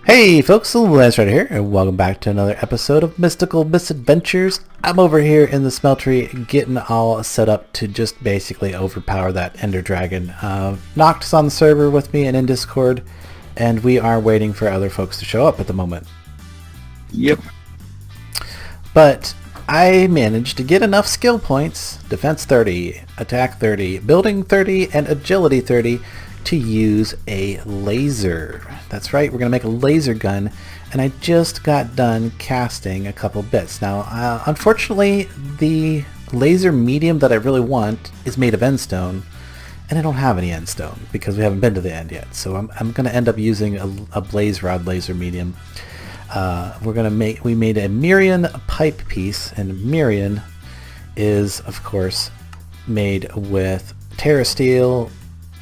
Hey folks, Landstryder here, and welcome back to another episode of Mystical Misadventures. I'm over here in the smeltery getting all set up to just basically overpower that Ender Dragon. Noct's on the server with me and in Discord, and we are waiting for other folks to show up at the moment. Yep. But I managed to get enough skill points, defense 30, attack 30, building 30, and agility 30 to use a laser. That's right, we're going to make a laser gun, and I just got done casting a couple bits. Now, unfortunately, the laser medium that I really want is made of endstone, and I don't have any endstone because we haven't been to the end yet. So I'm going to end up using a blaze rod laser medium. We made a Mirian pipe piece, and Mirian is, of course, made with Terra Steel,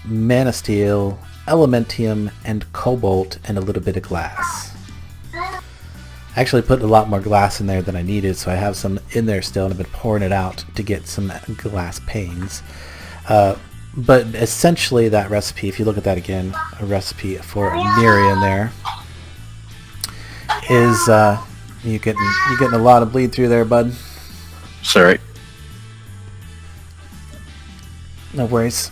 Mana Steel, Elementium, and Cobalt, and a little bit of glass. I actually put a lot more glass in there than I needed, so I have some in there still, and I've been pouring it out to get some glass panes. But essentially that recipe, if you look at that again, a recipe for a Mirian there, is you're getting a lot of bleed through there, bud. Sorry. No worries.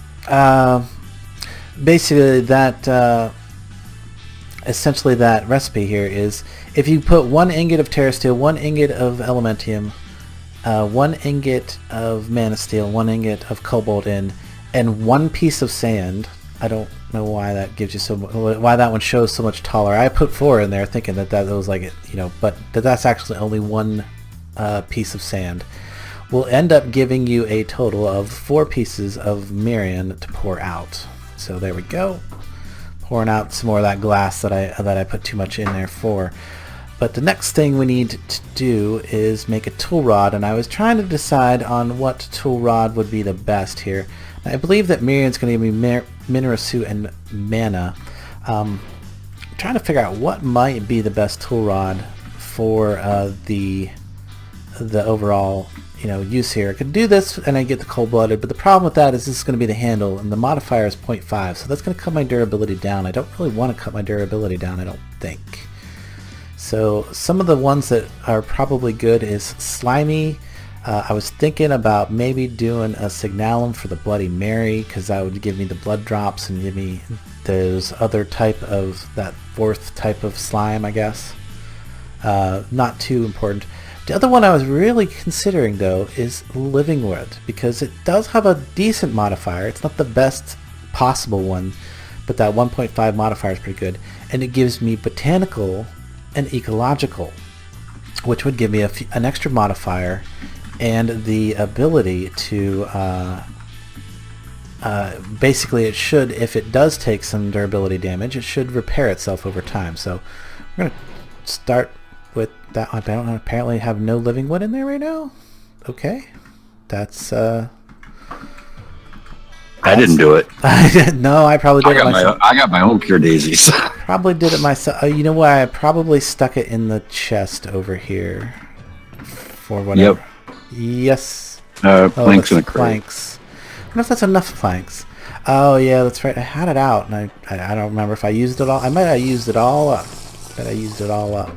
Basically that essentially that recipe here is if you put 1 ingot of Terra Steel, 1 ingot of Elementium, 1 ingot of Mana Steel, 1 ingot of Cobalt in, and 1 piece of sand. I don't know why that gives you why that one shows so much taller. I put 4 in there thinking that was like it, but that's actually only 1 piece of sand. Will end up giving you a total of 4 pieces of Mirian to pour out. So there we go, pouring out some more of that glass that I put too much in there for. But the next thing we need to do is make a tool rod, and I was trying to decide on what tool rod would be the best here. I believe that Mirian's going to give me Mineral Suit and Mana. I'm trying to figure out what might be the best tool rod for the overall use here. I could do this and I get the cold-blooded, but the problem with that is this is going to be the handle, and the modifier is 0.5, so that's going to cut my durability down. I don't really want to cut my durability down, I don't think. So some of the ones that are probably good is Slimy. I was thinking about maybe doing a Signalum for the Bloody Mary, because that would give me the blood drops and give me those other type of, that 4th type of slime, I guess. Not too important. The other one I was really considering, though, is Living Wood, because it does have a decent modifier. It's not the best possible one, but that 1.5 modifier is pretty good. And it gives me Botanical and Ecological, which would give me an extra modifier and the ability to... basically, it should, if it does take some durability damage, it should repair itself over time. So we're going to start with that. I don't apparently have no living wood in there right now. Okay, that's I didn't do it. No, I probably did it myself. I got my own pure daisies. Probably did it myself. You know what? I probably stuck it in the chest over here for whatever. Yep. Yes. Planks in a crate. Planks. I don't know if that's enough planks. Oh yeah, that's right. I had it out, and I don't remember if I used it all. I might have used it all up. But I used it all up,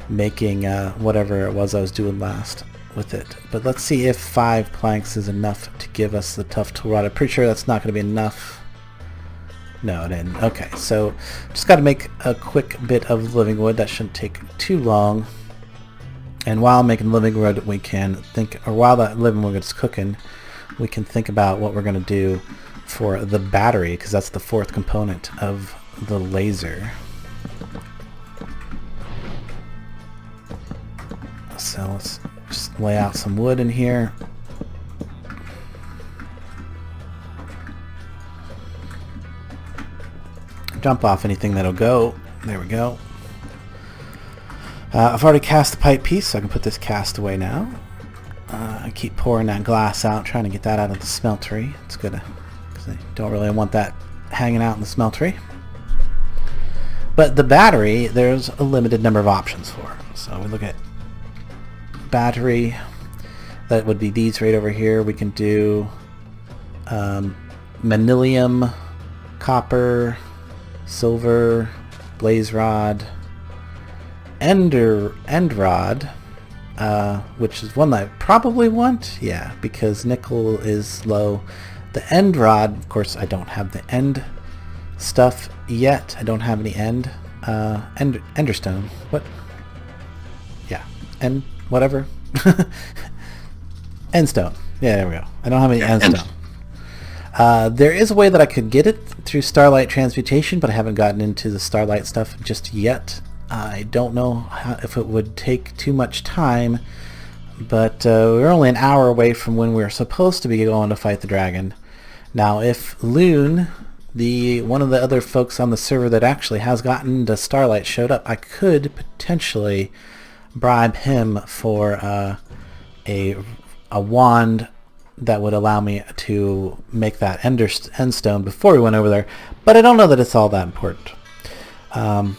making whatever it was I was doing last with it. But let's see if 5 planks is enough to give us the tough tool rod. I'm pretty sure that's not going to be enough. No, it didn't. Okay, so just got to make a quick bit of living wood. That shouldn't take too long. And while making living wood, we can think, or while that living wood is cooking, we can think about what we're going to do for the battery, because that's the 4th component of the laser. So let's just lay out some wood in here. Jump off anything that'll go. There we go. I've already cast the pipe piece, so I can put this cast away now. I keep pouring that glass out, trying to get that out of the smeltery. It's good because I don't really want that hanging out in the smeltery. But the battery, there's a limited number of options for. So we look at battery. That would be these right over here. We can do manilium, copper, silver, blaze rod, End Rod, which is one that I probably want. Yeah, because nickel is low. The End Rod, of course, I don't have the end stuff yet. I don't have any Enderstone. What? Yeah, end whatever. Endstone. Yeah, there we go. I don't have any Endstone. There is a way that I could get it through Starlight Transmutation, but I haven't gotten into the Starlight stuff just yet. I don't know if it would take too much time, but we're only an hour away from when we're supposed to be going to fight the dragon. Now, if Loon, one of the other folks on the server that actually has gotten to Starlight, showed up, I could potentially bribe him for a wand that would allow me to make that endstone before we went over there, but I don't know that it's all that important. I'll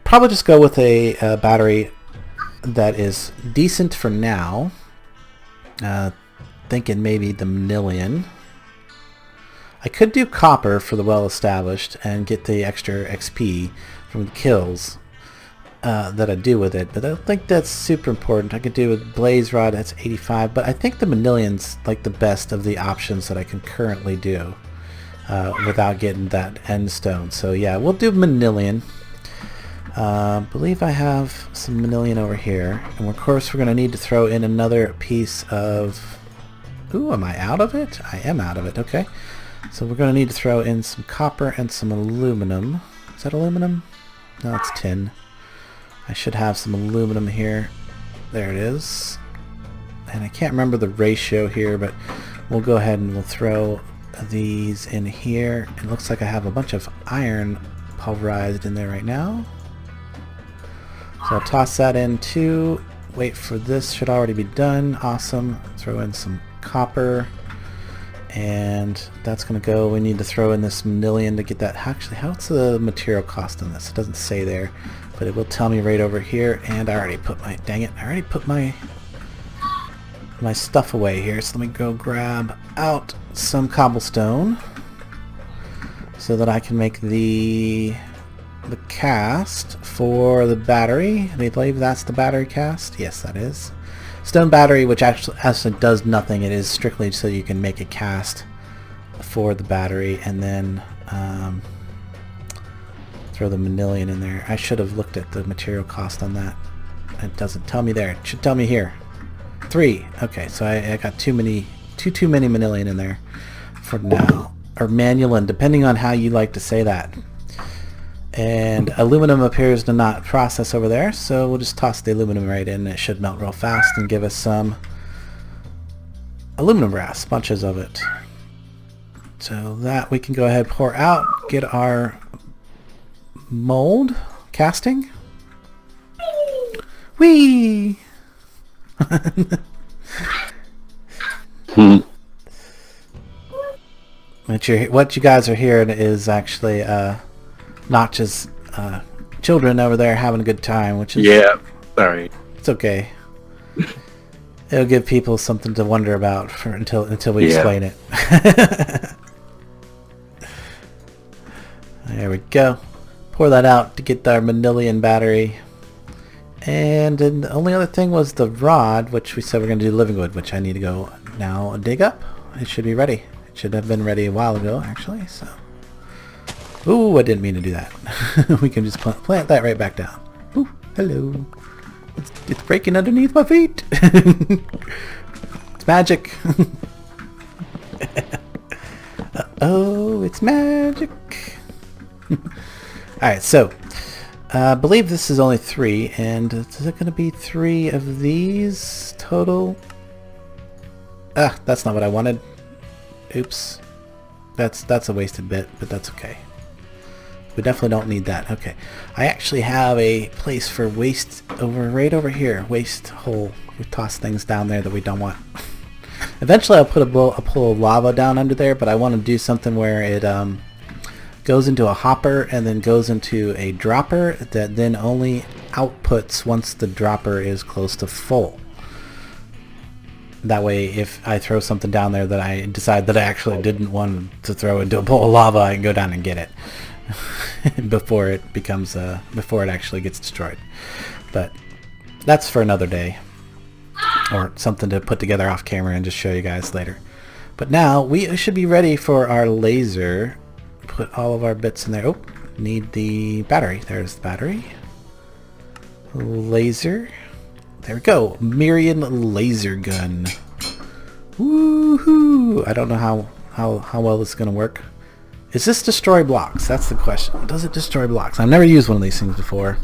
probably just go with a battery that is decent for now. Thinking maybe the Manilian. I could do copper for the well-established and get the extra XP from the kills that I do with it, but I don't think that's super important. I could do with Blaze Rod, that's 85, but I think the Manilian's like the best of the options that I can currently do without getting that endstone. So yeah, we'll do Manilian. Believe I have some Manilian over here, and of course we're going to need to throw in another piece of... Ooh, am I out of it? I am out of it, okay. So we're going to need to throw in some copper and some aluminum. Is that aluminum? No, it's tin. I should have some aluminum here. There it is. And I can't remember the ratio here, but we'll go ahead and we'll throw these in here. It looks like I have a bunch of iron pulverized in there right now. So I'll toss that in too. Wait for this, should already be done. Awesome. Throw in some copper. And that's going to go. We need to throw in this Manilian to get that. Actually, what's the material cost on this? It doesn't say there, but it will tell me right over here. And I already put my, dang it, I already put my stuff away here. So let me go grab out some cobblestone so that I can make the cast for the battery. I believe that's the battery cast. Yes, that is. Stone battery, which actually does nothing. It is strictly so you can make a cast for the battery, and then throw the Manilian in there. I should have looked at the material cost on that. It doesn't tell me there. It should tell me here. 3. Okay, so I got too many Manilian in there for now, or Manulin, depending on how you like to say that. And aluminum appears to not process over there, so we'll just toss the aluminum right in. It should melt real fast and give us some aluminum brass, bunches of it. So that we can go ahead, pour out, get our mold casting. Whee! What you guys are hearing is actually Notch's children over there having a good time, which is... Yeah, sorry. It's okay. It'll give people something to wonder about until we explain it. There we go. Pour that out to get our Manilian battery. And then the only other thing was the rod, which we said we're going to do living wood, which I need to go now dig up. It should be ready. It should have been ready a while ago, actually, so... Ooh, I didn't mean to do that. We can just plant that right back down. Ooh, hello. It's breaking underneath my feet. It's magic. Uh-oh, it's magic. Alright, so I believe this is only 3, and is it going to be 3 of these total? Ah, that's not what I wanted. Oops. That's a wasted bit, but that's okay. We definitely don't need that. Okay. I actually have a place for waste right over here. Waste hole. We toss things down there that we don't want. Eventually I'll put a pool of lava down under there, but I want to do something where it goes into a hopper and then goes into a dropper that then only outputs once the dropper is close to full. That way, if I throw something down there that I decide that I actually didn't want to throw into a bowl of lava, I can go down and get it. before it becomes before it actually gets destroyed. But that's for another day, or something to put together off camera and just show you guys later. But now we should be ready for our laser. Put all of our bits in there. Oh, need the battery. There's the battery. Laser. There we go. Mirian laser gun. Woohoo! I don't know how well this is going to work. Is this destroy blocks? That's the question. Does it destroy blocks? I've never used one of these things before.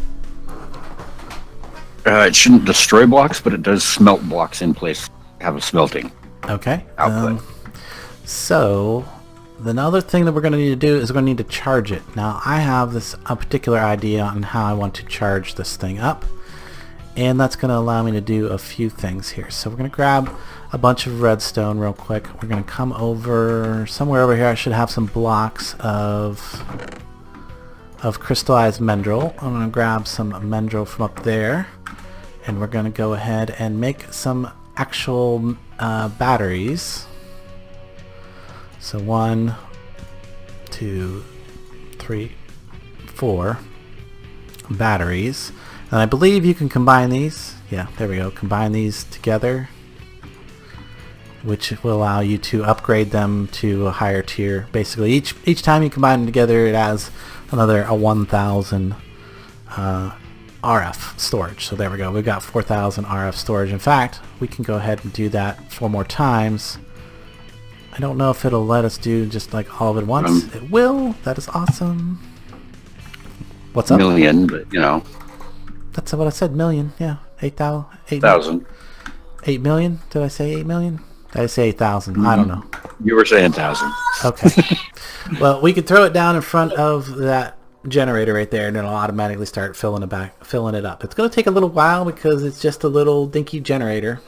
It shouldn't destroy blocks, but it does smelt blocks in place. Have a smelting Okay. output. So the other thing that we're going to need to do is we're going to need to charge it. Now I have a particular idea on how I want to charge this thing up, and that's going to allow me to do a few things here. So we're going to grab a bunch of redstone real quick. We're going to come over somewhere over here. I should have some blocks of crystallized mendril. I'm going to grab some mendril from up there, and we're going to go ahead and make some actual batteries. So 1, 2, 3, 4 batteries. And I believe you can combine these. Yeah, there we go. Combine these together, which will allow you to upgrade them to a higher tier. Basically, each time you combine them together, it adds another 1,000 RF storage. So there we go. We've got 4,000 RF storage. In fact, we can go ahead and do that 4 more times. I don't know if it'll let us do just like all of it at once. It will. That is awesome. What's up? Million, but you know. That's what I said. Million. Yeah. 8,000. 8,000. 8 million? Did I say 8 million? Did I say 8,000? I don't know. You were saying 1,000. Okay. Well, we could throw it down in front of that generator right there, and it'll automatically start filling it up. It's going to take a little while because it's just a little dinky generator.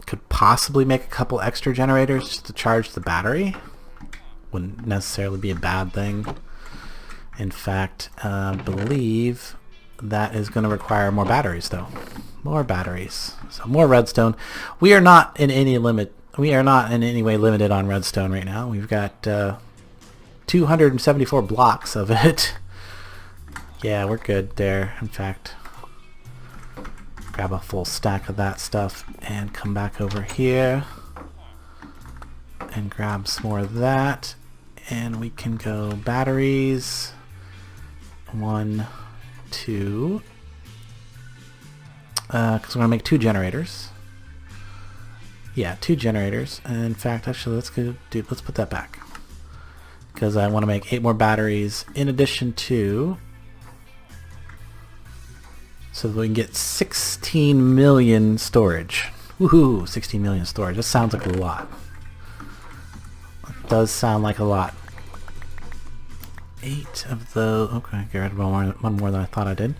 Could possibly make a couple extra generators just to charge the battery. Wouldn't necessarily be a bad thing. In fact, I believe that is going to require more batteries, though. More batteries. So more redstone. We are not in any limit. We are not in any way limited on redstone right now. We've got 274 blocks of it. Yeah, we're good there. In fact, grab a full stack of that stuff and come back over here and grab some more of that, and we can go batteries. 1, 2, because we're gonna make 2 generators. Yeah, 2 generators. And in fact, actually, let's put that back, because I want to make 8 more batteries in addition to, so that we can get 16 million storage. Woohoo! 16 million storage. That sounds like a lot. It does sound like a lot. 8 of those. Okay, get rid of one more than I thought I did.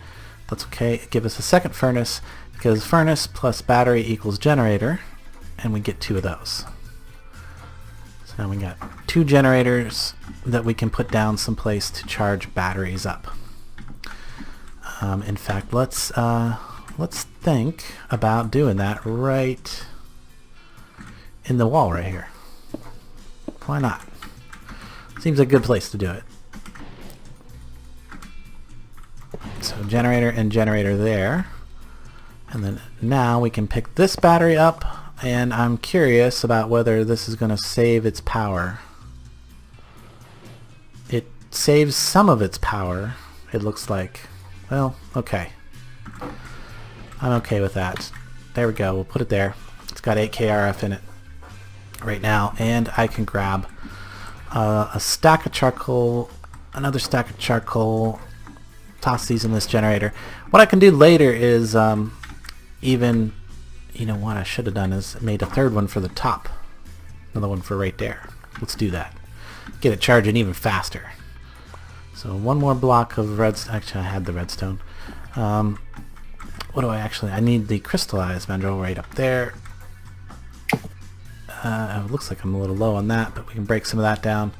That's okay. Give us a second furnace, because furnace plus battery equals generator, and we get 2 of those. So now we got 2 generators that we can put down someplace to charge batteries up. In fact, let's think about doing that right in the wall right here. Why not? Seems like a good place to do it. So generator and generator there. And then now we can pick this battery up, and I'm curious about whether this is going to save its power. It saves some of its power, it looks like. Well, okay. I'm okay with that. There we go. We'll put it there. It's got 8K RF in it right now, and I can grab a stack of charcoal, another stack of charcoal, toss these in this generator. What I can do later is even, you know what I should have done is made a third one for the top. Another one for right there. Let's do that. Get it charging even faster. So 1 more block of redstone. Actually, I had the redstone. What do I need the crystallized mendril right up there. It looks like I'm a little low on that, but we can break some of that down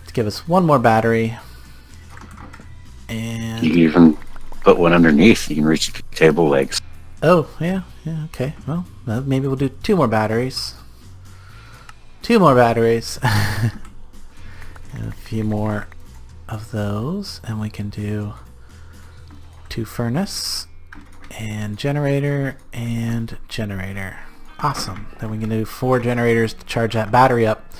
to give us 1 more battery. And you can even put one underneath. You can reach the table legs. Oh, yeah, okay. Well, maybe we'll do 2 more batteries. 2 more batteries. And a few more of those, and we can do 2 furnace, and generator, and generator. Awesome. Then we can do 4 generators to charge that battery up.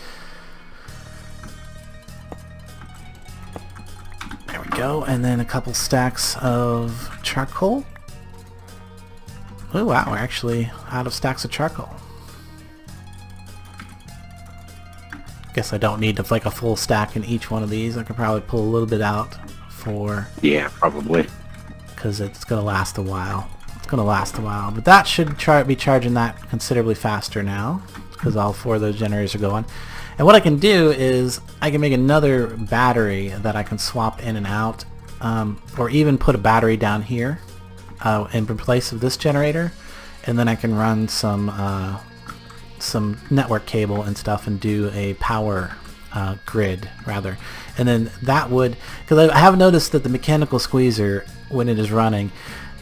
There we go. And then a couple stacks of charcoal. Oh wow, we're actually out of stacks of charcoal. Guess I don't need to like a full stack in each one of these. I could probably pull a little bit out for... Yeah, probably. Because it's going to last a while. It's going to last a while. But that should be charging that considerably faster now, because all 4 of those generators are going. And what I can do is I can make another battery that I can swap in and out, or even put a battery down here in place of this generator, and then I can run some network cable and stuff and do a power grid rather. And then that would, because I have noticed that the mechanical squeezer, when it is running,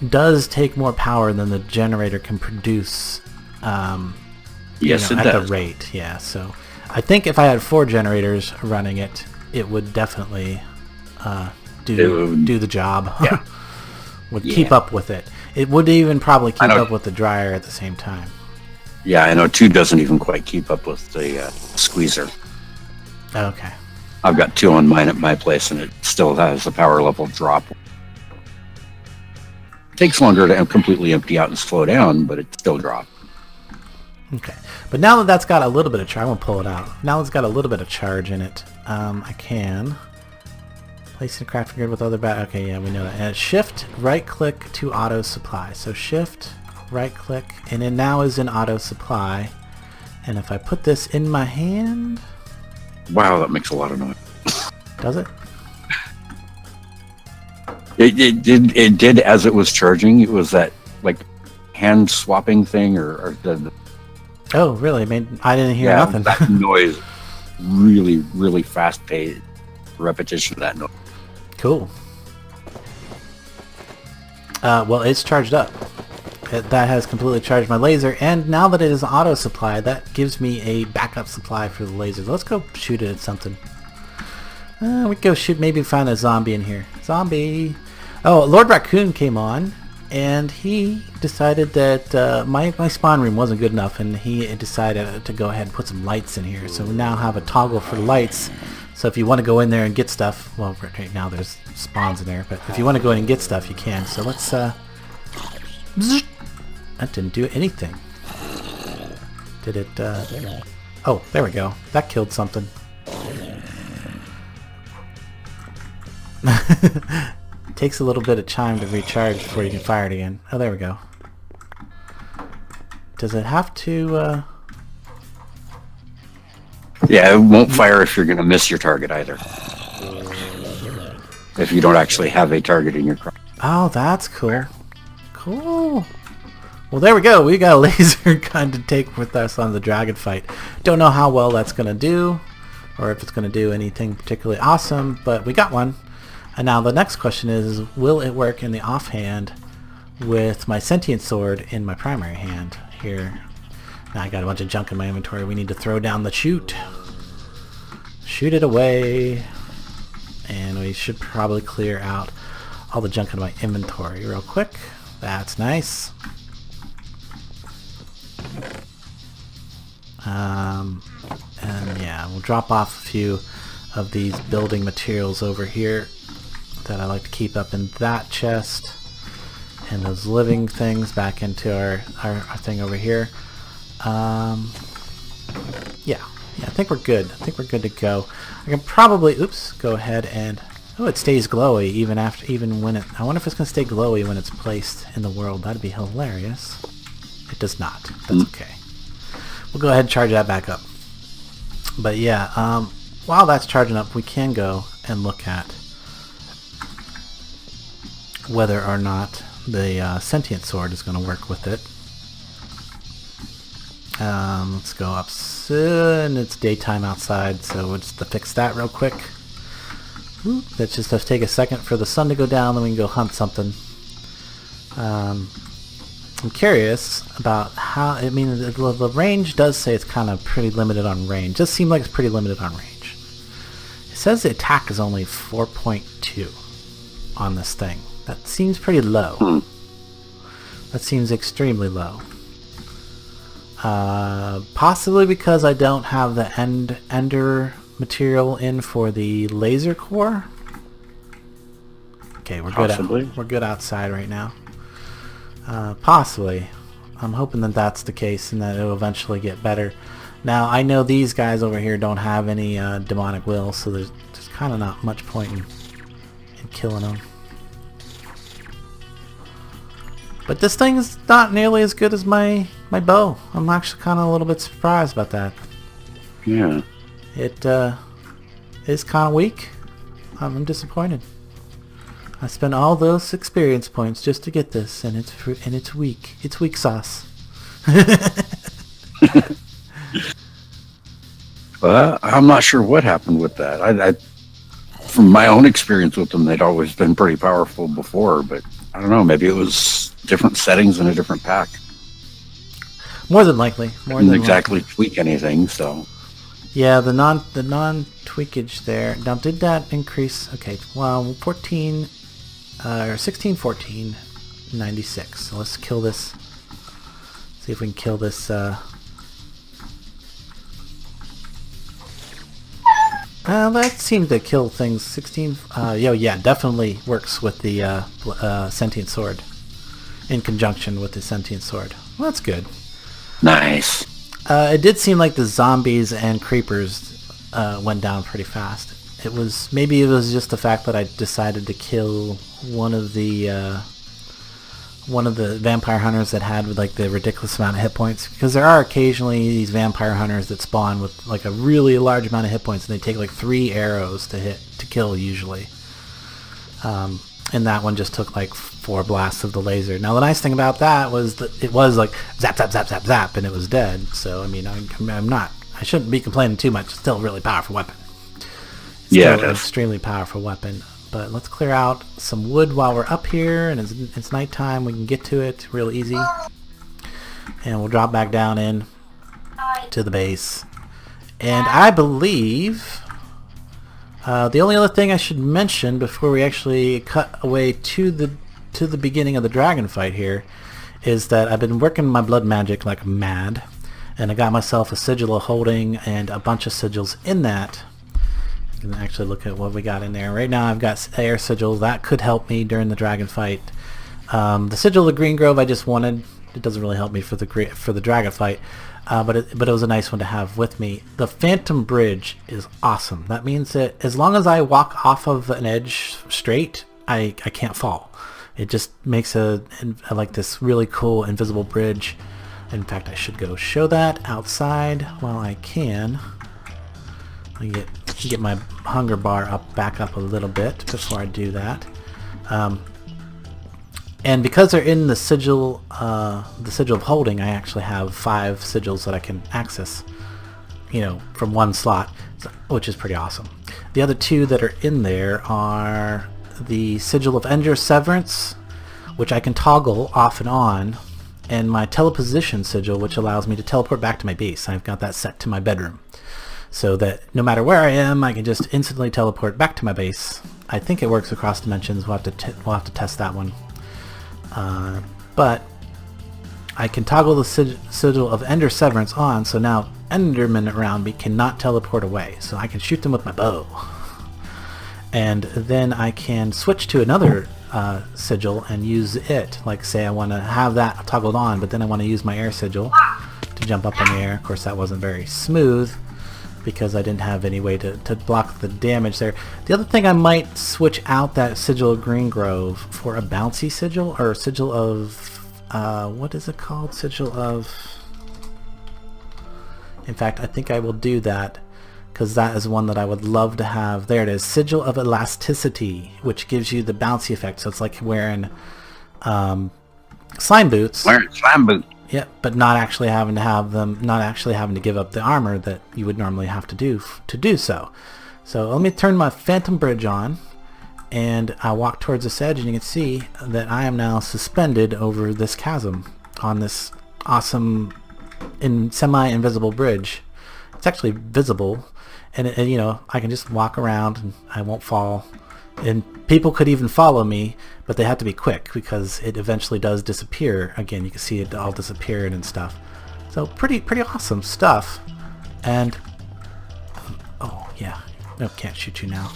does take more power than the generator can produce. Yes, it at does. the rate. Yeah, so I think if I had 4 generators running it, it would definitely do the job. Yeah. Would keep up with it. It would even probably keep up with the dryer at the same time. Yeah, I know 2 doesn't even quite keep up with the squeezer. Okay. I've got 2 on mine at my place, and it still has the power level drop. It takes longer to completely empty out and slow down, but it still drops. Okay. But now that that's got a little bit of charge, I'm going to pull it out. Now it's got a little bit of charge in it. I can place in a crafting grid with other okay, yeah, we know that. And shift, right click to auto supply. So shift, right click, and it now is in auto supply. And if I put this in my hand... Wow, that makes a lot of noise. Does it? It did as it was charging. It was that like hand swapping thing, or the Oh, really? I didn't hear nothing. That noise, really fast paced repetition of that noise. Cool. Well, it's charged up. That has completely charged my laser, and now that it is auto supply, that gives me a backup supply for the lasers. Let's go shoot it at something. We can go shoot, maybe find a zombie in here. Zombie! Oh, Lord Raccoon came on, and he decided that my spawn room wasn't good enough, and he decided to go ahead and put some lights in here. So we now have a toggle for lights. So if you want to go in there and get stuff, well, right now there's spawns in there, but if you want to go in and get stuff, you can. So let's... That didn't do anything. Did it... Oh, there we go. That killed something. Takes a little bit of time to recharge before you can fire it again. Oh, there we go. Does it have to... Yeah, it won't fire if you're going to miss your target either. If you don't actually have a target in your crop. Oh, that's cool. Cool. Well, there we go. We got a laser gun to take with us on the dragon fight. Don't know how well that's going to do, or if it's going to do anything particularly awesome, but we got one. And now the next question is, will it work in the offhand with my sentient sword in my primary hand? Here. Now I got a bunch of junk in my inventory. We need to throw down the chute. Shoot it away. And we should probably clear out all the junk in my inventory real quick. That's nice. And yeah, we'll drop off a few of these building materials over here that I like to keep up in that chest, and those living things back into our thing over here. Yeah, I think we're good. I think we're good to go. I can probably, go ahead and, oh, it stays glowy even when it, I wonder if it's going to stay glowy when it's placed in the world. That'd be hilarious. It does not. That's okay. We'll go ahead and charge that back up. But yeah, while that's charging up, we can go and look at whether or not the sentient sword is going to work with it. Let's go up soon. It's daytime outside, so we'll just fix that real quick. Let's just take a second for the sun to go down, then we can go hunt something. I'm curious about how, I mean, the range does say it's kind of pretty limited on range. It does seem like it's pretty limited on range. says the attack is only 4.2 on this thing. That seems pretty low. That seems extremely low. Possibly because I don't have the ender material in for the laser core. Okay, we're good. We're good outside right now. Possibly. I'm hoping that that's the case and that it'll eventually get better. Now, I know these guys over here don't have any demonic will, so there's kind of not much point in killing them. But this thing is not nearly as good as my bow. I'm actually kind of a little bit surprised about that. Yeah. It is kind of weak. I'm disappointed. I spent all those experience points just to get this, and it's weak. It's weak sauce. Well, I'm not sure what happened with that. I from my own experience with them, they'd always been pretty powerful before, but I don't know. Maybe it was different settings in a different pack. More than likely. Didn't exactly tweak anything, so. Yeah, the non tweakage there. Now, did that increase? Okay, well, 14 or 16, 14, 96. So let's kill this. See if we can kill this. That seemed to kill things. 16. Yeah, definitely works with the sentient sword. In conjunction with the sentient sword. Well, that's good. Nice. It did seem like the zombies and creepers went down pretty fast. Maybe it was just the fact that I decided to kill one of the vampire hunters that had like the ridiculous amount of hit points, because there are occasionally these vampire hunters that spawn with like a really large amount of hit points, and they take like 3 arrows to kill usually. And that one just took like 4 blasts of the laser. Now the nice thing about that was that it was like zap zap zap zap zap, and it was dead. So I mean, I shouldn't be complaining too much. It's still a really powerful weapon. Still an extremely powerful weapon. But let's clear out some wood while we're up here, and it's nighttime. We can get to it real easy, and we'll drop back down in to the base. And I believe the only other thing I should mention before we actually cut away to the beginning of the dragon fight here is that I've been working my blood magic like mad, and I got myself a sigil of holding and a bunch of sigils in that. You can actually look at what we got in there. Right now I've got air sigils. That could help me during the dragon fight. The sigil of the Green Grove I just wanted. It doesn't really help me for the dragon fight, but it was a nice one to have with me. The Phantom Bridge is awesome. That means that as long as I walk off of an edge straight, I can't fall. It just makes like this really cool invisible bridge. In fact, I should go show that outside while I can. Let me get my hunger bar back up a little bit before I do that. And because they're in the sigil of holding, I actually have 5 sigils that I can access, from one slot, which is pretty awesome. The other 2 that are in there are the sigil of Ender Severance, which I can toggle off and on, and my teleposition sigil, which allows me to teleport back to my base. I've got that set to my bedroom, so that no matter where I am, I can just instantly teleport back to my base. I think it works across dimensions. We'll have to test that one. But I can toggle the sigil of Ender Severance on, so now Endermen around me cannot teleport away. So I can shoot them with my bow. And then I can switch to another sigil and use it. Like say I want to have that toggled on, but then I want to use my air sigil to jump up in the air. Of course, that wasn't very smooth, because I didn't have any way to block the damage there. The other thing, I might switch out that sigil of Green Grove for a bouncy sigil, or a sigil of what is it called? Sigil of... In fact, I think I will do that, because that is one that I would love to have. There it is, Sigil of Elasticity, which gives you the bouncy effect. So it's like wearing slime boots. Wearing slime boots. Yep, but not actually having to give up the armor that you would normally have to do so. So let me turn my Phantom Bridge on, and I walk towards this edge, and you can see that I am now suspended over this chasm on this awesome semi-invisible bridge. It's actually visible, and you know, I can just walk around and I won't fall. And people could even follow me, but they have to be quick because it eventually does disappear. Again, you can see it all disappearing and stuff. So pretty awesome stuff. And oh yeah, no, can't shoot you now.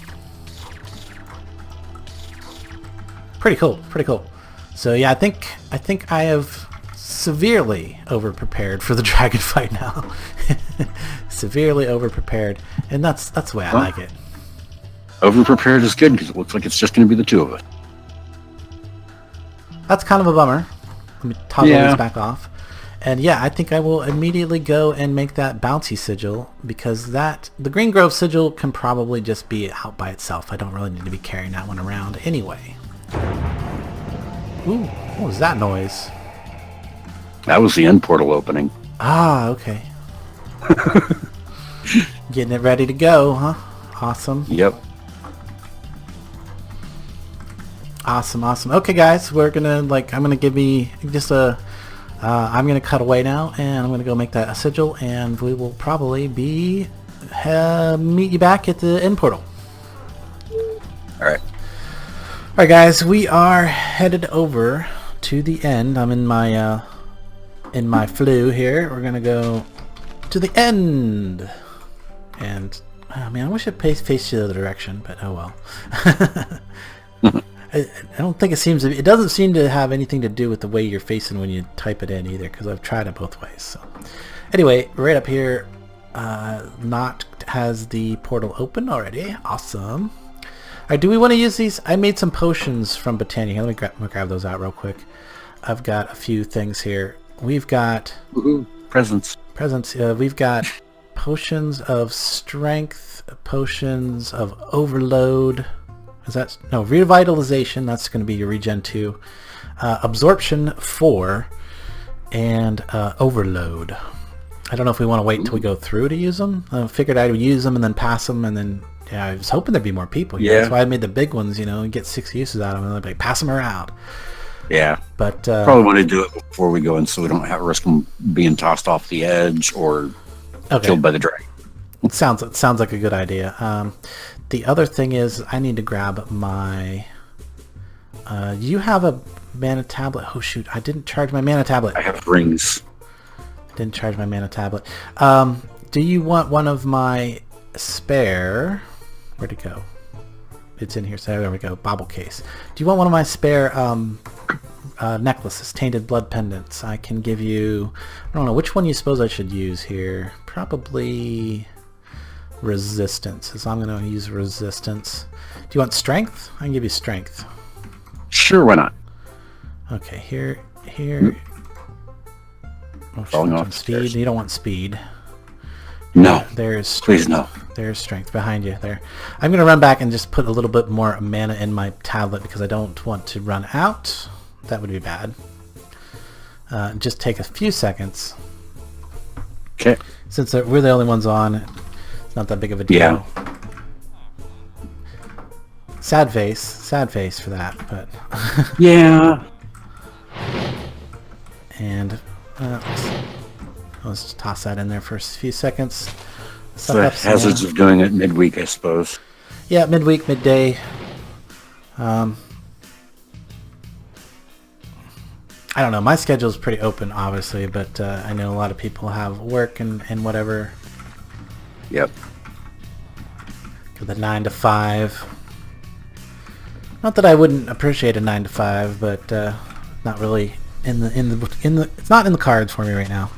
Pretty cool. So yeah, I think I have severely over-prepared for the dragon fight now. Severely over-prepared, and that's the way I like it. Over-prepared is good because it looks like it's just going to be the two of us. That's kind of a bummer. Let me toggle this back off. And yeah, I think I will immediately go and make that bouncy sigil, because the Green Grove sigil can probably just be out by itself. I don't really need to be carrying that one around anyway. Ooh, what was that noise? That was the end portal opening. Ah, okay. Getting it ready to go, huh? Awesome. Yep. Awesome. Okay, guys, we're gonna I'm gonna give me just a. I'm gonna cut away now, and I'm gonna go make that a sigil, and we will probably be meet you back at the end portal. All right. All right, guys, we are headed over to the end. I'm in my flu here. We're gonna go to the end, and oh man, I wish it faced the other direction, but oh well. I don't think it doesn't seem to have anything to do with the way you're facing when you type it in either, because I've tried it both ways. So anyway, right up here, Nacht has the portal open already. Awesome. All right, do we want to use these? I made some potions from Botania. Let me grab those out real quick. I've got a few things here. We've got presents. We've got potions of strength, potions of overload. Revitalization, that's going to be your regen 2, absorption 4, and overload. I don't know if we want to wait until we go through to use them. I figured I would use them and then pass them, and then I was hoping there'd be more people here. That's why I made the big ones, and get 6 uses out of them, and I'd pass them around. Yeah, but probably want to do it before we go in, so we don't have risk them being tossed off the edge or killed by the dragon. It sounds like a good idea. The other thing is I need to grab my... you have a mana tablet? Oh shoot, I didn't charge my mana tablet. I have rings. I didn't charge my mana tablet. Do you want one of my spare... Where'd it go? It's in here. So there we go. Bobble case. Do you want one of my spare necklaces? Tainted blood pendants. I can give you... I don't know. Which one you suppose I should use here? Probably... resistance. So I'm going to use resistance. Do you want strength? I can give you strength. Sure, why not? Okay, here. Falling off speed. stairs. You don't want speed. No. There's strength. Please no. There's strength behind you there. I'm going to run back and just put a little bit more mana in my tablet because I don't want to run out. That would be bad. Just take a few seconds. Okay. Since we're the only ones on, it's not that big of a deal. Yeah. Sad face for that, but yeah. And let's just toss that in there for a few seconds. The hazards of doing it midweek, I suppose. Yeah, midweek, midday. I don't know. My schedule is pretty open, obviously, but I know a lot of people have work and whatever. Yep. The 9 to 5. Not that I wouldn't appreciate a 9 to 5, but not really in the. It's not in the cards for me right now.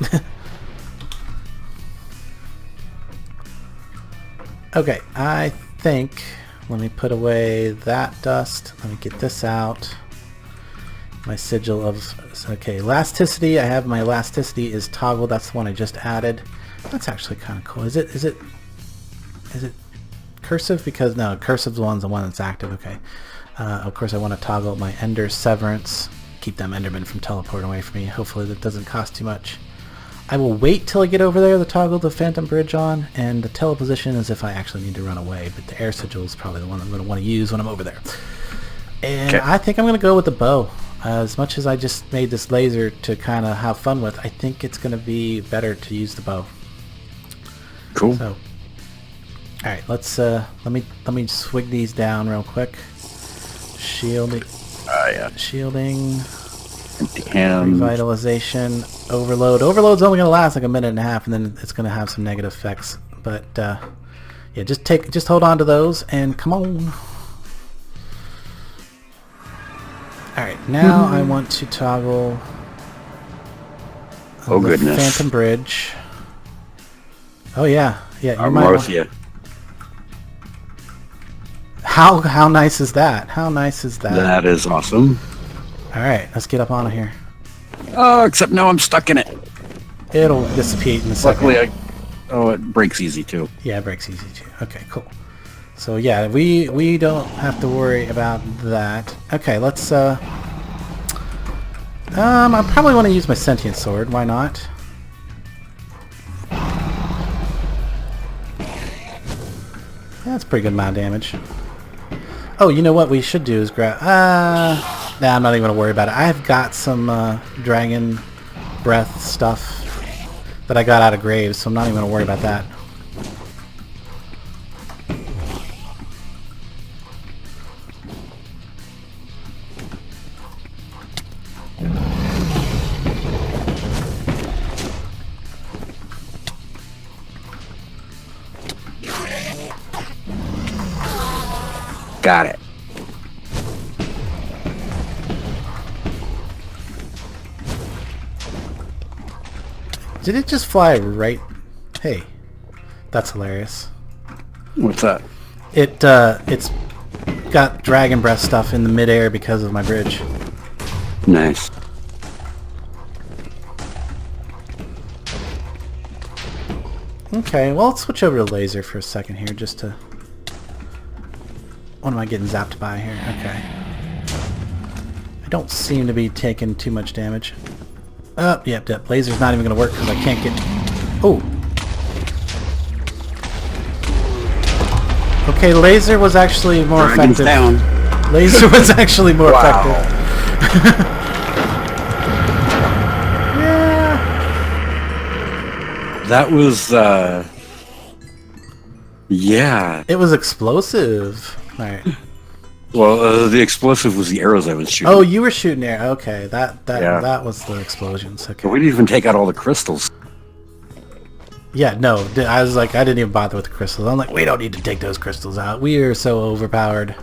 Okay, I think. Let me put away that dust. Let me get this out. My sigil of... Okay, elasticity. I have my elasticity is toggled. That's the one I just added. That's actually kind of cool. Is it cursive? Because no, cursive's the one that's active. Okay. Of course, I want to toggle my Ender Severance. Keep them Endermen from teleporting away from me. Hopefully that doesn't cost too much. I will wait till I get over there to toggle the Phantom Bridge on, and the teleposition is if I actually need to run away, but the Air Sigil is probably the one I'm going to want to use when I'm over there. And okay. I think I'm going to go with the bow. As much as I just made this laser to kind of have fun with, I think it's going to be better to use the bow. Cool. So, All right, let's let me swig these down real quick. Shielding. Yeah. Shielding. Empty hand. Revitalization. Overload. Overload's only gonna last like a minute and a half, and then it's gonna have some negative effects. But yeah, just hold on to those and come on. All right, now I want to toggle. Oh goodness. Phantom Bridge. Oh yeah, yeah. I'm with you. How nice is that? How nice is that? That is awesome. All right, let's get up on here. Oh, except now I'm stuck in it. It'll dissipate in a second. Luckily, it breaks easy too. Yeah, it breaks easy too. Okay, cool. So yeah, we don't have to worry about that. Okay, let's. I probably want to use my sentient sword. Why not? That's a pretty good amount of damage. Oh, you know what we should do is grab... Nah, I'm not even going to worry about it. I've got some dragon breath stuff that I got out of graves, so I'm not even going to worry about that. Got it. Did it just fly right? Hey, that's hilarious. What's that? It's got dragon breath stuff in the midair because of my bridge. Nice. Okay, well, let's switch over to laser for a second here, just to... What am I getting zapped by here? Okay. I don't seem to be taking too much damage. Yep. Laser's not even going to work because I can't get... Oh! Okay, laser was actually more Dragon's effective. down. Laser was actually more effective. Yeah. That was, yeah. It was explosive. Alright. Well, the explosive was the arrows I was shooting. Oh, you were shooting air. Okay, Yeah. that was the explosions. Okay. But we didn't even take out all the crystals. Yeah, no. I was like, I didn't even bother with the crystals. I'm like, we don't need to take those crystals out. We are so overpowered.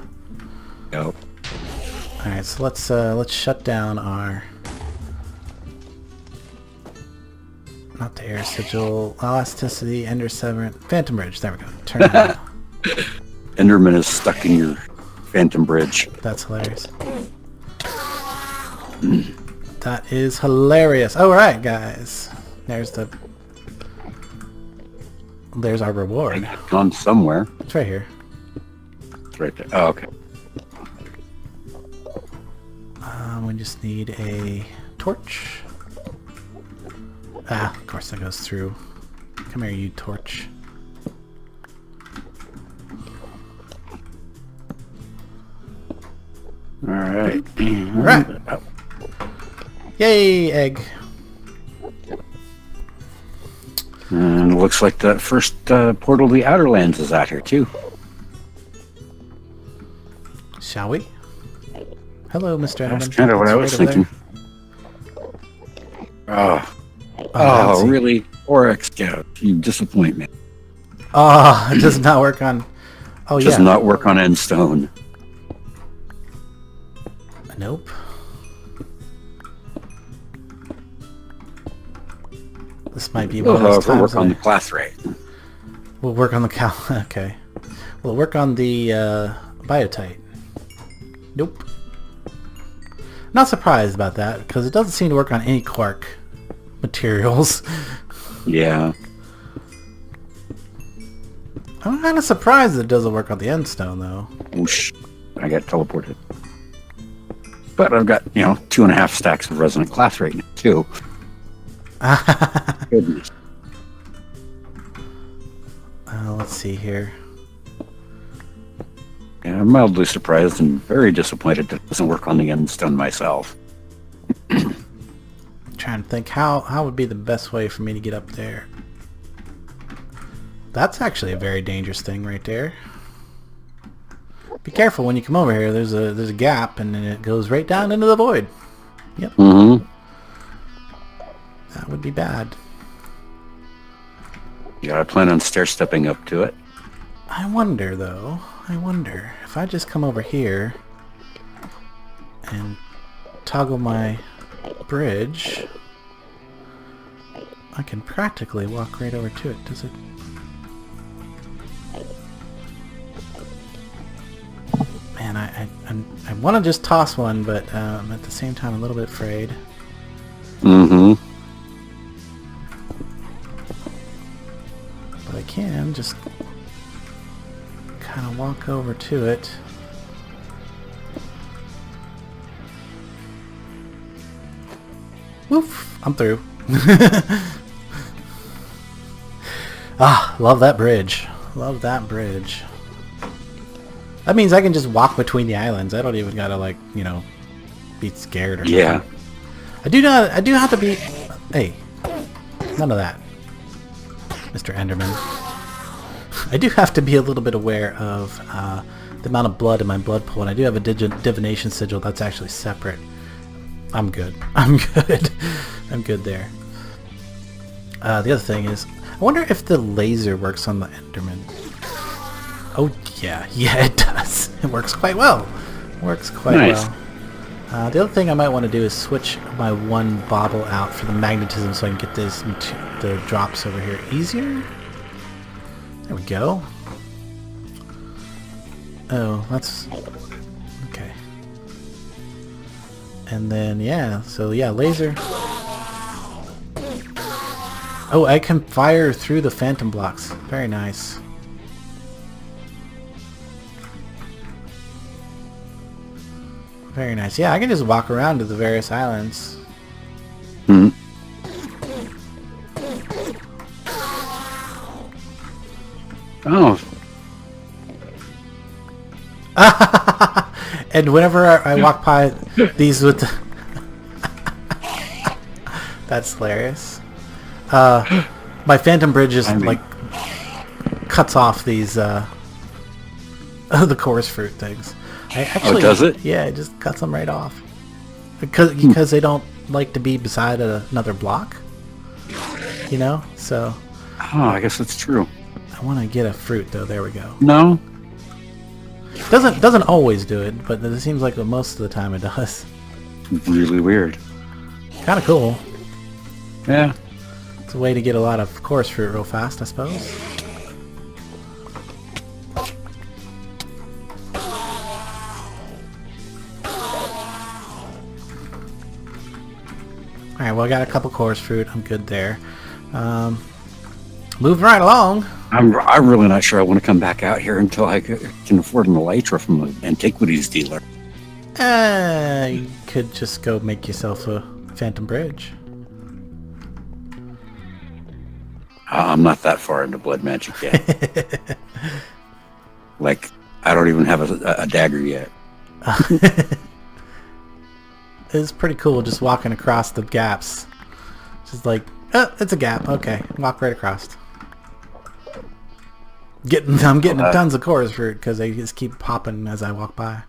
Yep. Alright, so let's shut down our... Not the air sigil. Elasticity, Ender Severant, Phantom Bridge. There we go. Turn it on. Enderman is stuck in your Phantom Bridge. That's hilarious. That is hilarious. Alright, guys. There's our reward. It's gone somewhere. It's right here. It's right there. Oh, okay. We just need a torch. Ah, of course that goes through. Come here, you torch. Alright. Alright. Yay, egg. And it looks like that first portal to the Outer Lands is out here, too. Shall we? Hello, Mr. Adam. That's kind of what I was thinking. Oh, really? Oryx Scout, you disappoint me. Oh, it does not work on... Oh, yeah. Does not work on Endstone. Nope. This might be one of those times. We'll work on the class rate. We'll work on the okay. We'll work on the biotite. Nope. Not surprised about that, because it doesn't seem to work on any Quark materials. Yeah. I'm kind of surprised it doesn't work on the Endstone, though. Whoosh. I got teleported. But I've got, 2.5 stacks of resonant class rate now, too. Goodness. Let's see here. Yeah, I'm mildly surprised and very disappointed that it doesn't work on the Endstone myself. Trying to think how would be the best way for me to get up there. That's actually a very dangerous thing right there. Be careful when you come over here. There's a gap, and then it goes right down into the void. Yep. Mm-hmm. That would be bad. Yeah, I plan on stair-stepping up to it. I wonder, though. I wonder if I just come over here and toggle my bridge, I can practically walk right over to it. Does it? Man, I want to just toss one, but at the same time, a little bit afraid. Mm-hmm. But I can just kind of walk over to it. Woof! I'm through. Ah, love that bridge. Love that bridge. That means I can just walk between the islands. I don't even gotta, like, you know, be scared or something. Yeah. I do have to be... Hey, none of that, Mr. Enderman. I do have to be a little bit aware of the amount of blood in my blood pool, and I do have a divination sigil that's actually separate. I'm good. I'm good. I'm good there. The other thing is, I wonder if the laser works on the Enderman. Oh yeah, yeah it does. It works quite well. Works quite nice. well. The other thing I might want to do is switch my one bottle out for the magnetism so I can get the drops over here easier. There we go. Oh, that's... okay. And then, yeah, so yeah, laser. Oh, I can fire through the phantom blocks. Very nice. Very nice. Yeah, I can just walk around to the various islands. Mm-hmm. Oh. And whenever I walk by these with the that's hilarious. My phantom bridge just like cuts off these the chorus fruit things. I actually, does it? Yeah, it just cuts them right off. Because they don't like to be beside another block. You know? So Oh, I guess that's true. I want to get a fruit though. There we go. No. Doesn't always do it, but it seems like most of the time it does. Really weird. Kind of cool. Yeah. It's a way to get a lot of chorus fruit real fast, I suppose. Alright, well I got a couple chorus fruit. I'm good there. Moving right along. I'm really not sure I want to come back out here until I can afford an elytra from an antiquities dealer. You could just go make yourself a phantom bridge. I'm not that far into blood magic yet. Like, I don't even have a dagger yet. It's pretty cool just walking across the gaps. Just like, oh, it's a gap. Okay, walk right across. I'm getting tons of chorus fruit because they just keep popping as I walk by.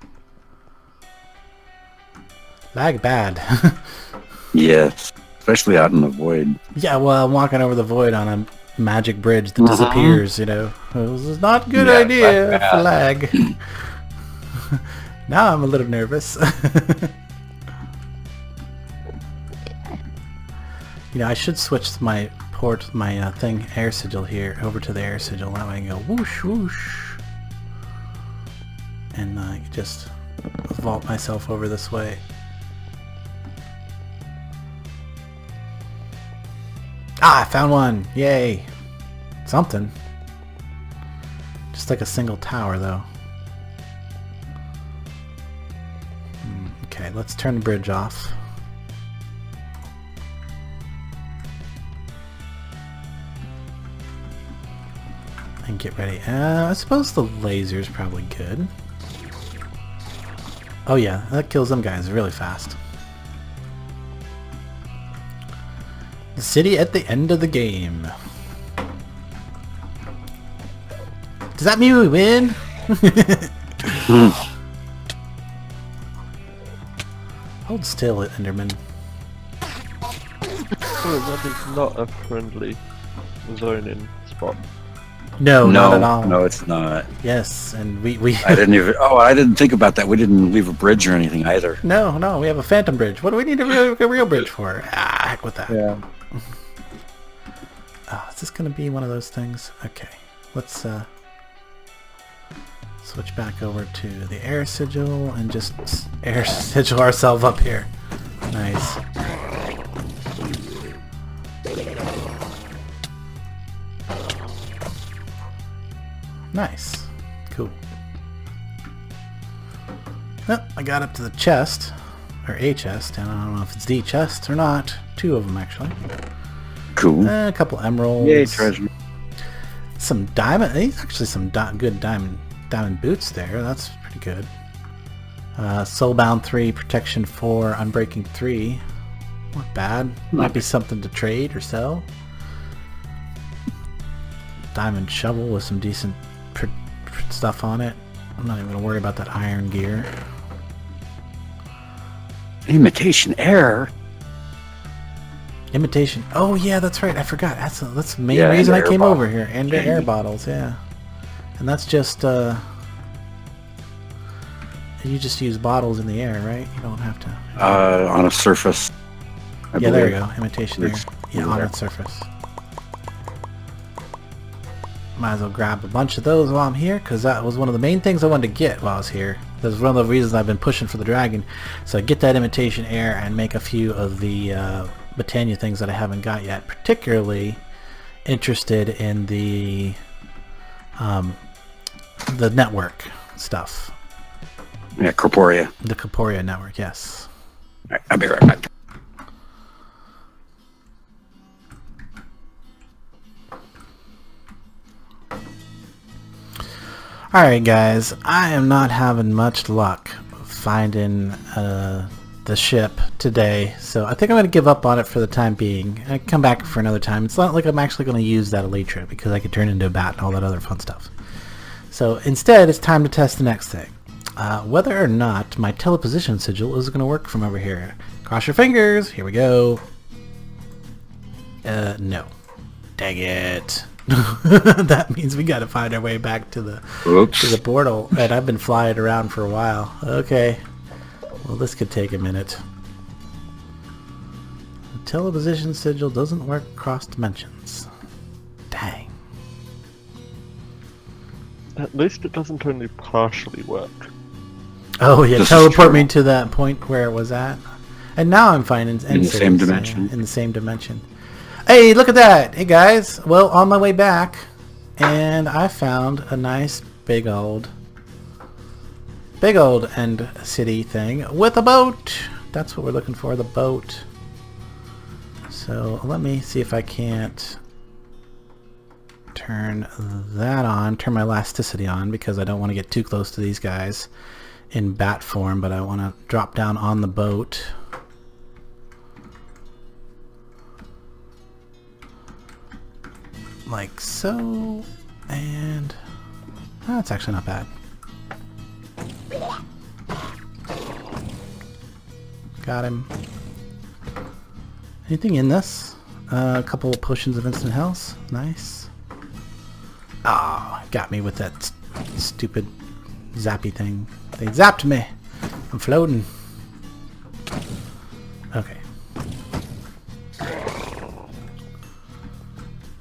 Lag bad. Yes, especially out in the void. Yeah, well, I'm walking over the void on a magic bridge that disappears, you know. This is not a good idea for lag. Now I'm a little nervous. You know, I should switch my air sigil here over to the air sigil. That way I can go whoosh whoosh, and I can just vault myself over this way. Ah, I found one! Yay! Something. Just like a single tower, though. Okay, let's turn the bridge off. And get ready. I suppose the laser's probably good. Oh yeah, that kills them guys really fast. The city at the end of the game. Does that mean we win? Hold still, Enderman. Oh, that is not a friendly zoning spot. No, not at all. No, it's not. Yes, and we I didn't think about that. We didn't leave a bridge or anything either. No, we have a phantom bridge. What do we need a real bridge for? Ah, heck with that. Yeah. Oh, is this gonna be one of those things? Okay, let's switch back over to the air sigil and just air sigil ourselves up here. Nice. Nice. Cool. Well, I got up to the chest, or a chest, and I don't know if it's the chest or not. Two of them, actually. Cool. A couple emeralds. Yay, treasure. Some diamond. Actually, some good diamond boots there. That's pretty good. Soulbound 3, Protection 4, Unbreaking 3. Not bad. Might be something to trade or sell. Diamond shovel with some decent stuff on it. I'm not even going to worry about that iron gear. Imitation air. Imitation. Oh yeah, that's right. I forgot. That's the main Yeah, reason I and came air over bottle. here. And the air bottles, yeah. And that's just you just use bottles in the air, right? You don't have to. On a surface. I Yeah, there we believe. go. Imitation air. It's Yeah, on there. its surface. Might as well grab a bunch of those while I'm here, because that was one of the main things I wanted to get while I was here. That's one of the reasons I've been pushing for the dragon. So I get that imitation air and make a few of the Botania things that I haven't got yet. Particularly interested in the network stuff. Yeah, Corporea. The Corporea network, yes. All right, I'll be right back. Alright guys, I am not having much luck finding the ship today, so I think I'm going to give up on it for the time being. I come back for another time. It's not like I'm actually going to use that elytra because I could turn into a bat and all that other fun stuff. So instead, it's time to test the next thing. Whether or not my teleposition sigil is going to work from over here. Cross your fingers, here we go. No. Dang it. That means we gotta find our way back to the portal, and I've been flying around for a while. Okay, well this could take a minute. The teleposition sigil doesn't work across dimensions. Dang. At least it doesn't only partially work. Oh yeah, This is teleport true. me to that point where it was at. And now I'm finding In the same dimension. In the same dimension. Hey, look at that! Hey guys, well, on my way back, and I found a nice big old end city thing with a boat. That's what we're looking for, the boat. So let me see if I can't turn that on, turn my elasticity on, because I don't want to get too close to these guys in bat form, but I want to drop down on the boat. Like so, and that's actually not bad. Got him. Anything in this? A couple of potions of instant health. Nice. Ah, got me with that stupid zappy thing. They zapped me. I'm floating. Okay.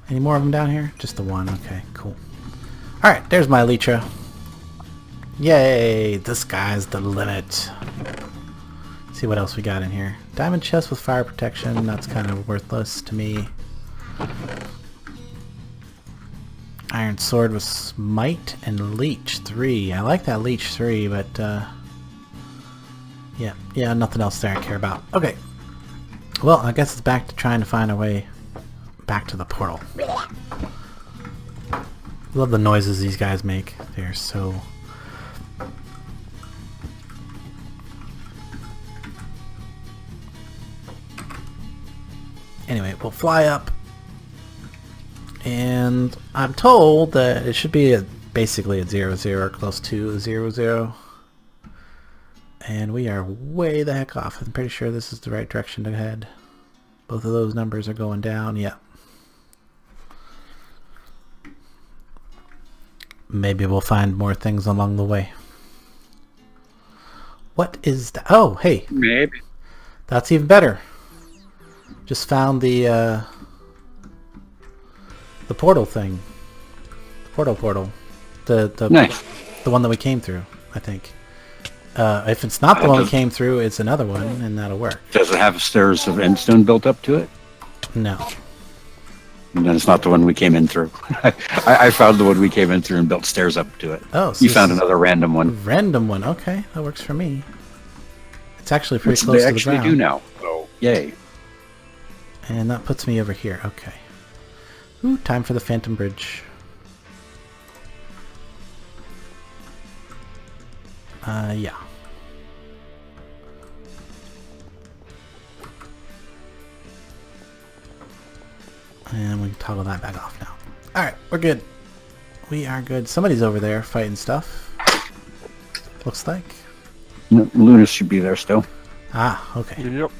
Any more of them down here? Just the one. Okay, cool. Alright, there's my elytra. Yay! The sky's the limit. Let's see what else we got in here. Diamond chest with fire protection. That's kind of worthless to me. Iron sword with smite and leech 3. I like that leech 3, but yeah, nothing else there I care about. Okay. Well, I guess it's back to trying to find a way back to the portal. Love the noises these guys make. They're so... Anyway, we'll fly up. And I'm told that it should be basically at 0, close to 0. And we are way the heck off. I'm pretty sure this is the right direction to head. Both of those numbers are going down. Yeah. Maybe we'll find more things along the way. What is that? Oh, hey. Maybe. That's even better. Just found the portal thing. The portal. Nice. The one that we came through, I think. If it's not the one we came through, it's another one, and that'll work. Does it have stairs of endstone built up to it? No. And then it's not the one we came in through. I found the one we came in through and built stairs up to it. Oh, so you found another random one. Random one. Okay, that works for me. It's actually pretty Which close they to the actually ground. do now. Oh, yay. And that puts me over here. Okay. Ooh, time for the Phantom Bridge. Yeah. And we can toggle that back off now. Alright, we're good. We are good. Somebody's over there fighting stuff. Looks like. Luna should be there still. Ah, okay. Yep.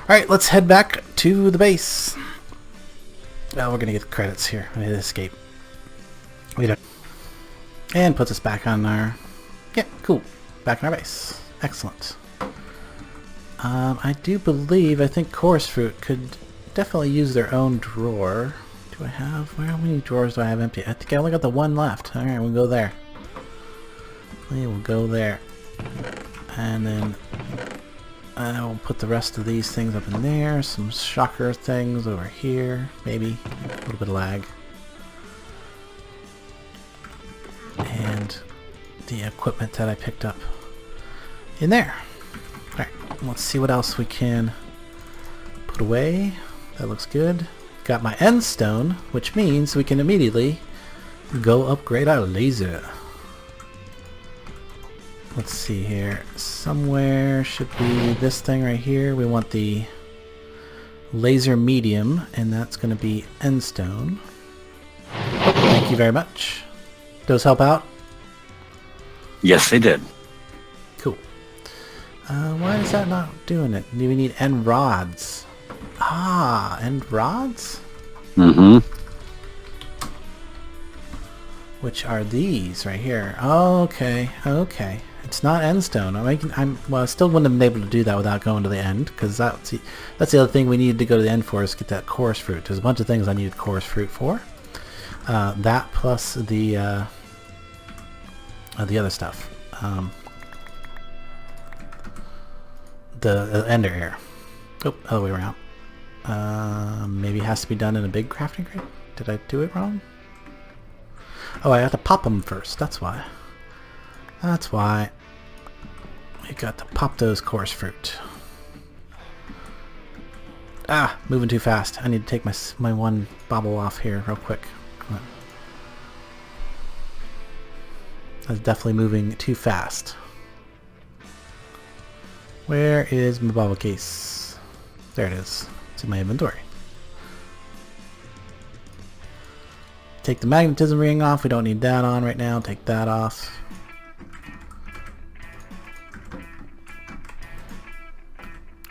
Alright, let's head back to the base. Oh, we're gonna get the credits here. I need to escape. We don't. And puts us back on our... Yeah, cool. Back in our base. Excellent. I do believe, I think Chorus Fruit could definitely use their own drawer. Do I have... How many drawers do I have empty? I think I only got the one left. Alright, we'll go there. We will go there. And then... I will put the rest of these things up in there. Some shocker things over here. Maybe. A little bit of lag. And the equipment that I picked up in there. Alright, let's see what else we can put away. That looks good. Got my end stone, which means we can immediately go upgrade our laser. Let's see here. Somewhere should be this thing right here. We want the laser medium, and that's going to be end stone. Thank you very much. Those help out? Yes, they did. Cool. Why is that not doing it? Do we need end rods? Ah, end rods? Mm-hmm. Which are these right here? Okay, okay. It's not end stone. Well, I still wouldn't have been able to do that without going to the end, because that's the other thing we needed to go to the end for, is get that chorus fruit. There's a bunch of things I needed chorus fruit for. That plus the other stuff. The ender air. Oh, other way around. Maybe it has to be done in a big crafting crate? Did I do it wrong? Oh, I have to pop them first. That's why. That's why. We got to pop those chorus fruit. Ah, moving too fast. I need to take my one bobble off here real quick. Come on. That's definitely moving too fast. Where is my bobble case? There it is. It's in my inventory. Take the magnetism ring off. We don't need that on right now. Take that off.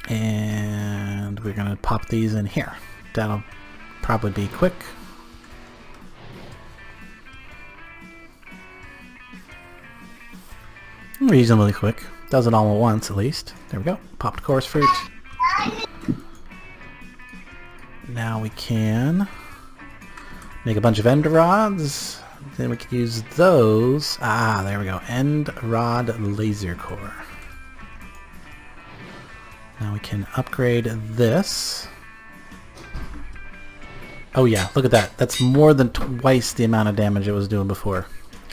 And we're going to pop these in here. That'll probably be quick. Reasonably quick. Does it all at once at least. There we go. Popped chorus fruit. Now we can make a bunch of end rods. Then we can use those. Ah, there we go. End rod laser core. Now we can upgrade this. Oh yeah, look at that. That's more than twice the amount of damage it was doing before.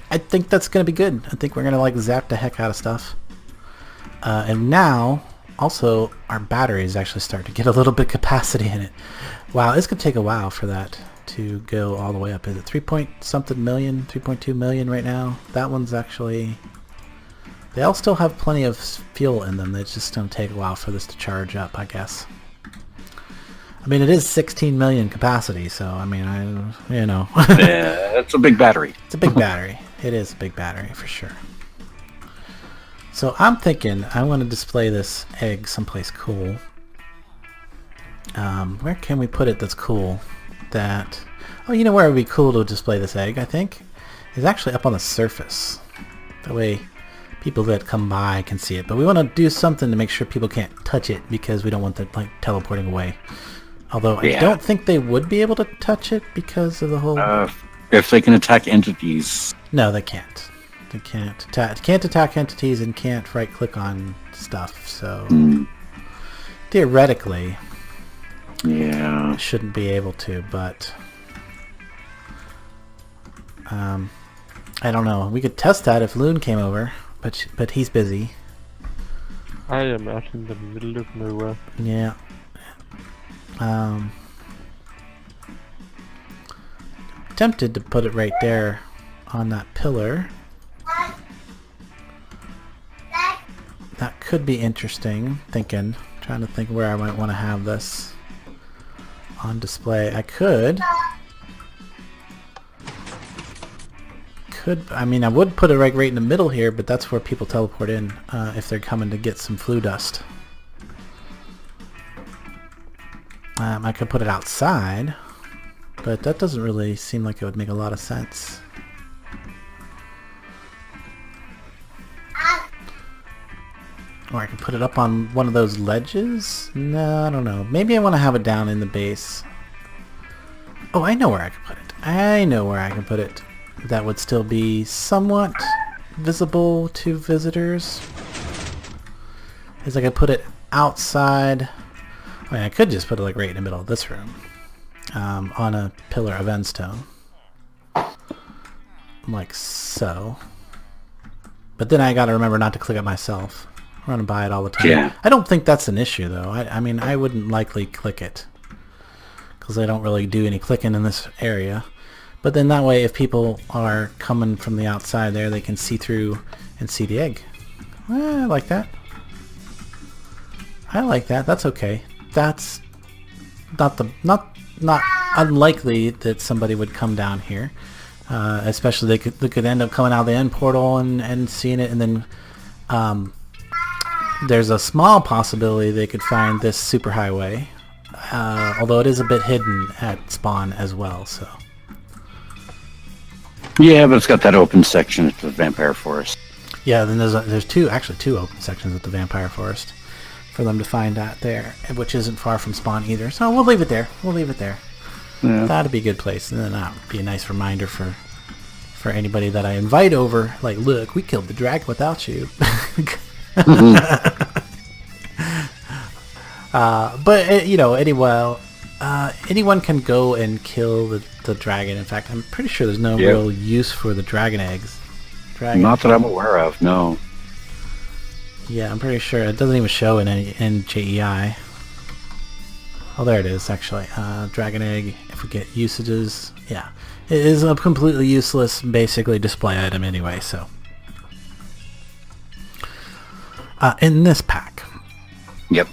I think that's going to be good. I think we're going to like zap the heck out of stuff. And now, also, our batteries actually start to get a little bit capacity in it. Wow, it's going to take a while for that to go all the way up. Is it 3 point something million, 3.2 million right now? That one's actually... They all still have plenty of fuel in them. It's just going to take a while for this to charge up, I guess. I mean, it is 16 million capacity, so I mean, Yeah, that's a big battery. It's a big battery. It is a big battery for sure. So I'm thinking I want to display this egg someplace cool. Where can we put it that's cool? Oh, you know where it would be cool to display this egg, I think? Is actually up on the surface. That way people that come by can see it. But we want to do something to make sure people can't touch it because we don't want them like teleporting away. Although I don't think they would be able to touch it because of the whole... if they can attack entities. No, they can't. They can't attack entities and can't right-click on stuff. So theoretically, shouldn't be able to. But I don't know. We could test that if Loon came over, but he's busy. I am out in the middle of nowhere. Yeah. Tempted to put it right there on that pillar. That could be interesting. Trying to think where I might want to have this on display. I mean, I would put it right in the middle here, but that's where people teleport in if they're coming to get some flue dust. I could put it outside, but that doesn't really seem like it would make a lot of sense. Or I could put it up on one of those ledges? No, I don't know. Maybe I want to have it down in the base. Oh, I know where I can put it. That would still be somewhat visible to visitors. Is I could put it outside. I mean, I could just put it like right in the middle of this room, on a pillar of endstone, like so. But then I gotta remember not to click it myself. I'm running by it all the time. Yeah. I don't think that's an issue though. I mean, I wouldn't likely click it because I don't really do any clicking in this area. But then that way, if people are coming from the outside there, they can see through and see the egg. I like that. That's okay. That's not unlikely that somebody would come down here, especially they could end up coming out the end portal and seeing it, and then there's a small possibility they could find this superhighway, although it is a bit hidden at spawn as well. So yeah, but it's got that open section at the Vampire Forest. Yeah, then there's two open sections at the Vampire Forest for them to find out there, which isn't far from spawn either. So we'll leave it there. Yeah. That'd be a good place, and then that would be a nice reminder for anybody that I invite over. Like, look, we killed the dragon without you. But anyone can go and kill the dragon. In fact, I'm pretty sure there's no real use for the dragon eggs. Not that I'm aware of. No. Yeah, I'm pretty sure it doesn't even show in JEI. Oh, there it is, actually. Dragon egg, if we get usages, yeah. It is a completely useless, basically, display item anyway, so. In this pack. Yep.